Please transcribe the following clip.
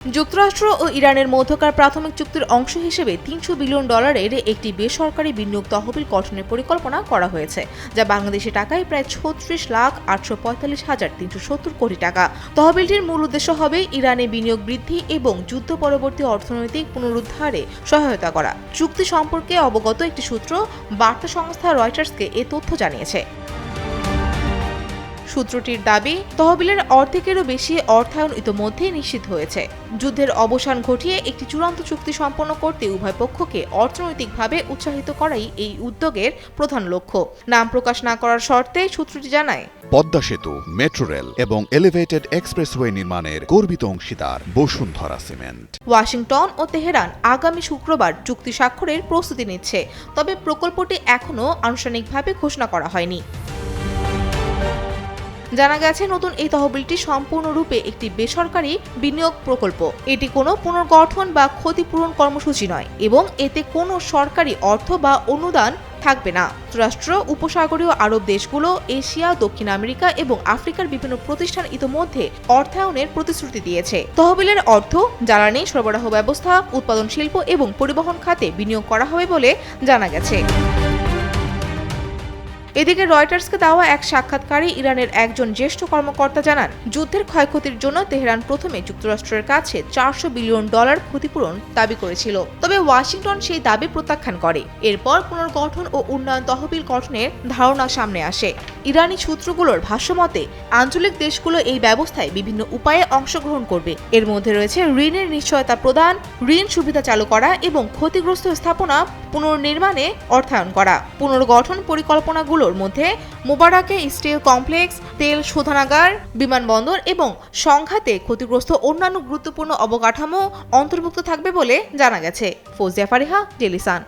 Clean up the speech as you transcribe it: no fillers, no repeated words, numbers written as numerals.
যুক্তরাষ্ট্র ও ইরানের মধ্যকার প্রাথমিক চুক্তির অংশ হিসেবে $300 বিলিয়ন একটি বেসরকারি বিনিয়োগ তহবিল গঠনের পরিকল্পনা করা হয়েছে, যা বাংলাদেশি টাকায় প্রায় 36,845,370 কোটি টাকা। তহবিলটির মূল উদ্দেশ্য হবে ইরানে বিনিয়োগ বৃদ্ধি এবং যুদ্ধ পরবর্তী অর্থনৈতিক পুনরুদ্ধারে সহায়তা করা। চুক্তি সম্পর্কে অবগত একটি সূত্র বার্তা সংস্থা রয়টার্সকে এ তথ্য জানিয়েছে। সূত্রটির দাবি, তহবিলের অর্ধেকেরও বেশি অর্থায়ন ইতোমধ্যেই নিশ্চিত হয়েছে। যুদ্ধের অবসান ঘটিয়ে একটি চূড়ান্ত চুক্তি সম্পন্ন করতে উভয় পক্ষকে অর্থনৈতিকভাবে উৎসাহিত করাই এই উদ্যোগের প্রধান লক্ষ্য। নাম প্রকাশ না করার শর্তে সূত্রটি জানায়, পদ্মা সেতু, মেট্রো রেল এবং এলিভেটেড এক্সপ্রেসওয়ে নির্মাণের গর্বিত অংশীদার বসুন্ধরা সিমেন্ট। ওয়াশিংটন ও তেহরান আগামী শুক্রবার চুক্তি স্বাক্ষরের প্রস্তুতি নিচ্ছে, তবে প্রকল্পটি এখনও আনুষ্ঠানিকভাবে ঘোষণা করা হয়নি। জানা গেছে, নতুন এই তহবিলটি সম্পূর্ণরূপে একটি বেসরকারি বিনিয়োগ প্রকল্প। এটি কোনো পুনর্গঠন বা ক্ষতিপূরণ কর্মসূচি নয় এবং এতে কোনো সরকারি অর্থ বা অনুদান থাকবে না। যুক্তরাষ্ট্র, উপসাগরীয় আরব দেশগুলো, এশিয়া, দক্ষিণ আমেরিকা এবং আফ্রিকার বিভিন্ন প্রতিষ্ঠান ইতোমধ্যে অর্থায়নের প্রতিশ্রুতি দিয়েছে। তহবিলের অর্থ জ্বালানি সরবরাহ ব্যবস্থা, উৎপাদন শিল্প এবং পরিবহন খাতে বিনিয়োগ করা হবে বলে জানা গেছে। এদিকে রয়টার্সকে দেওয়া এক সাক্ষাৎকারে ইরানের একজন জ্যেষ্ঠ কর্মকর্তা জানান, যুদ্ধের ক্ষয়ক্ষতির জন্য তেহরান প্রথমে যুক্তরাষ্ট্রের কাছে $400 বিলিয়ন ক্ষতিপূরণ দাবি করেছিল, তবে ওয়াশিংটন সেই দাবি প্রত্যাখ্যান করে। এরপর পুনর্গঠন ও উন্নয়ন তহবিল গঠনের ধারণা সামনে আসে। ইরানি সূত্রগুলোর ভাষ্যমতে, আঞ্চলিক দেশগুলো এই ব্যবস্থায় বিভিন্ন উপায়ে অংশগ্রহণ করবে। এর মধ্যে রয়েছে ঋণের নিশ্চয়তা প্রদান, ঋণ সুবিধা চালু করা এবং ক্ষতিগ্রস্ত স্থাপনা পুনর্নির্মাণে অর্থায়ন করা। পুনর্গঠন পরিকল্পনাগুলোর মধ্যে মোবারাকে স্টিল কমপ্লেক্স, তেল শোধনাগার, বিমানবন্দর এবং সংঘাতে ক্ষতিগ্রস্ত অন্যান্য গুরুত্বপূর্ণ অবকাঠামো অন্তর্ভুক্ত থাকবে বলে জানা গেছে। Fouzia Fariha, Daily Sun.